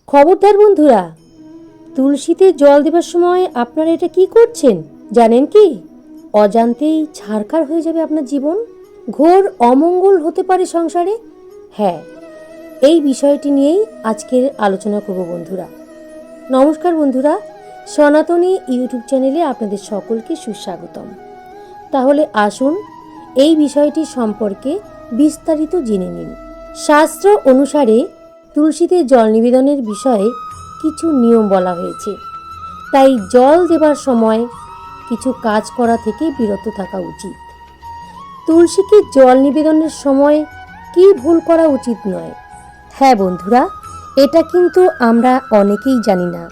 খবরদার বন্ধুরা, তুলসীতে জল দেবার সময় আপনারা এটা কি করছেন জানেন কি? অজান্তেই ছারখার হয়ে যাবে আপনার জীবন, ঘোর অমঙ্গল হতে পারে সংসারে। হ্যাঁ, এই বিষয়টি নিয়েই আজকের আলোচনা করব বন্ধুরা। নমস্কার বন্ধুরা, সনাতনী ইউটিউব চ্যানেলে আপনাদের সকলকে সুস্বাগতম। তাহলে আসুন এই বিষয়টি সম্পর্কে বিস্তারিত জেনে নিন। শাস্ত্র অনুসারে তুলসীতে জল নিবেদনের বিষয়ে কিছু নিয়ম বলা হয়েছে, তাই জল দেবার সময় কিছু কাজ করা থেকে বিরত থাকা উচিত। তুলসীকে জল নিবেদনের সময় কি ভুল করা উচিত নয়? হ্যাঁ বন্ধুরা, এটা কিন্তু আমরা অনেকেই জানি না,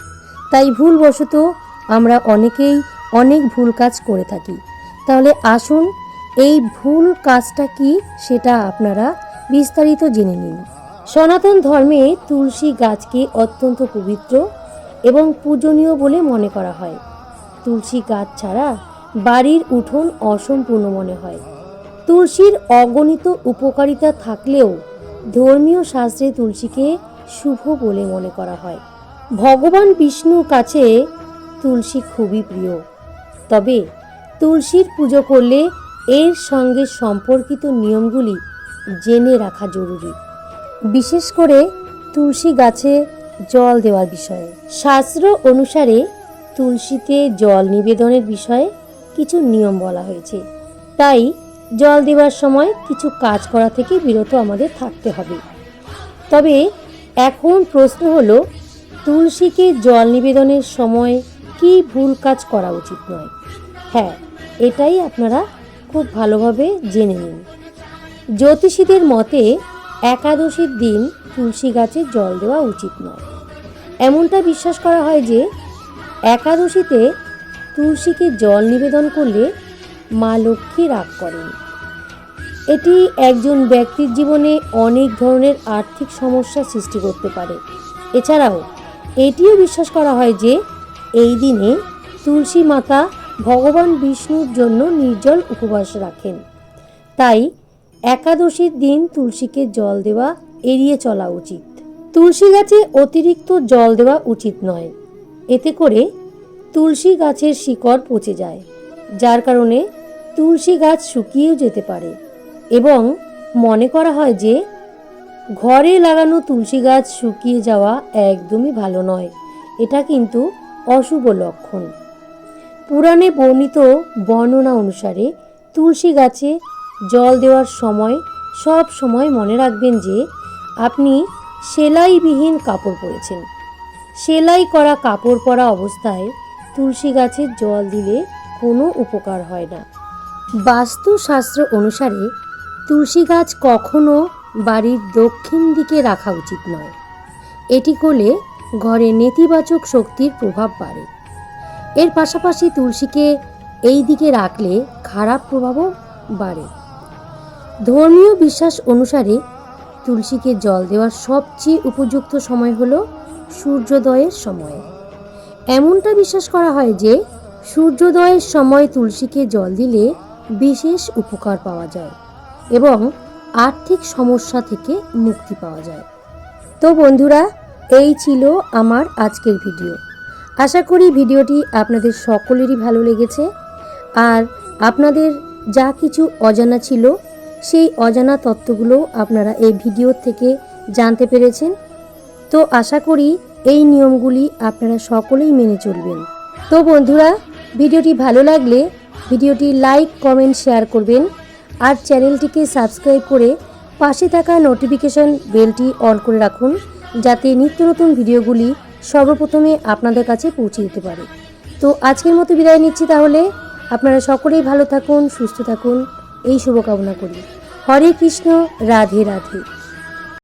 তাই ভুলবশত আমরা অনেকেই অনেক ভুল কাজ করে থাকি। তাহলে আসুন এই ভুল কাজটা কি সেটা আপনারা বিস্তারিত জেনে নিন। সনাতন ধর্মে তুলসী গাছকে অত্যন্ত পবিত্র এবং পূজনীয় বলে মনে করা হয়। তুলসী গাছ ছাড়া বাড়ির উঠোন অসম্পূর্ণ মনে হয়। তুলসীর অগণিত উপকারিতা থাকলেও ধর্মীয় শাস্ত্রে তুলসীকে শুভ বলে মনে করা হয়। ভগবান বিষ্ণুর কাছে তুলসী খুবই প্রিয়, তবে তুলসীর পুজো করলে এর সঙ্গে সম্পর্কিত নিয়মগুলি জেনে রাখা জরুরি, বিশেষ করে তুলসী গাছে জল দেওয়ার বিষয়ে। শাস্ত্র অনুসারে তুলসীতে জল নিবেদনের বিষয়ে কিছু নিয়ম বলা হয়েছে, তাই জল দেওয়ার সময় কিছু কাজ করা থেকে বিরত আমাদের থাকতে হবে। তবে এখন প্রশ্ন হলো, তুলসীকে জল নিবেদনের সময় কি ভুল কাজ করা উচিত নয়? হ্যাঁ, এটাই আপনারা খুব ভালোভাবে জেনে নিন। জ্যোতিষীদের মতে একাদশীর দিন তুলসী গাছে জল দেওয়া উচিত নয়। এমনটা বিশ্বাস করা হয় যে একাদশীতে তুলসীকে জল নিবেদন করলে মা লক্ষ্মী রাগ করেন। এটি একজন ব্যক্তির জীবনে অনেক ধরনের আর্থিক সমস্যা সৃষ্টি করতে পারে। এছাড়াও এটিও বিশ্বাস করা হয় যে এই দিনে তুলসী মাতা ভগবান বিষ্ণুর জন্য নির্জল উপবাস রাখেন, তাই একাদশীর দিন তুলসীকে জল দেওয়া এড়িয়ে চলা উচিত। তুলসী গাছে অতিরিক্ত জল দেওয়া উচিত নয়, এতে করে তুলসী গাছের শিকড় পচে যায়, যার কারণে তুলসী গাছ শুকিয়েও যেতে পারে। এবং মনে করা হয় যে ঘরে লাগানো তুলসী গাছ শুকিয়ে যাওয়া একদমই ভালো নয়, এটা কিন্তু অশুভ লক্ষণ। পুরাণে বর্ণিত বর্ণনা অনুসারে তুলসী গাছে জল দেওয়ার সময় সব সময় মনে রাখবেন যে আপনি সেলাইবিহীন কাপড় পরেছেন। সেলাই করা কাপড় পরা অবস্থায় তুলসী গাছে জল দিলে কোনো উপকার হয় না। বাস্তুশাস্ত্র অনুসারে তুলসী গাছ কখনো বাড়ির দক্ষিণ দিকে রাখা উচিত নয়। এটি করলে ঘরে নেতিবাচক শক্তির প্রভাব বাড়ে। এর পাশাপাশি তুলসীকে এই দিকে রাখলে খারাপ প্রভাবও বাড়ে। ধর্মীয় বিশ্বাস অনুসারে তুলসীকে জল দেওয়ার সবচেয়ে উপযুক্ত সময় হলো সূর্যোদয়ের সময়। এমনটা বিশ্বাস করা হয় যে সূর্যোদয়ের সময় তুলসীকে জল দিলে বিশেষ উপকার পাওয়া যায় এবং আর্থিক সমস্যা থেকে মুক্তি পাওয়া যায়। তো বন্ধুরা, এই ছিল আমার আজকের ভিডিও। আশা করি ভিডিওটি আপনাদের সকলেরই ভালো লেগেছে, আর আপনাদের যা কিছু অজানা ছিল সেই অজানা তথ্যগুলো আপনারা এই ভিডিও থেকে জানতে পেরেছেন। তো আশা করি এই নিয়মগুলি আপনারা সকলেই মেনে চলবেন। তো বন্ধুরা, ভিডিওটি ভালো লাগলে ভিডিওটি লাইক, কমেন্ট, শেয়ার করবেন, আর চ্যানেলটিকে সাবস্ক্রাইব করে পাশে থাকা নোটিফিকেশন বেলটি অন করে রাখুন, যাতে নিত্য নতুন ভিডিওগুলি সর্বপ্রথমে আপনাদের কাছে পৌঁছে যেতে পারে। তো আজকের মতো বিদায় নিচ্ছি। তাহলে আপনারা সকলেই ভালো থাকুন, সুস্থ থাকুন, এই শুভকামনা করি। হরে কৃষ্ণ, রাধে রাধে।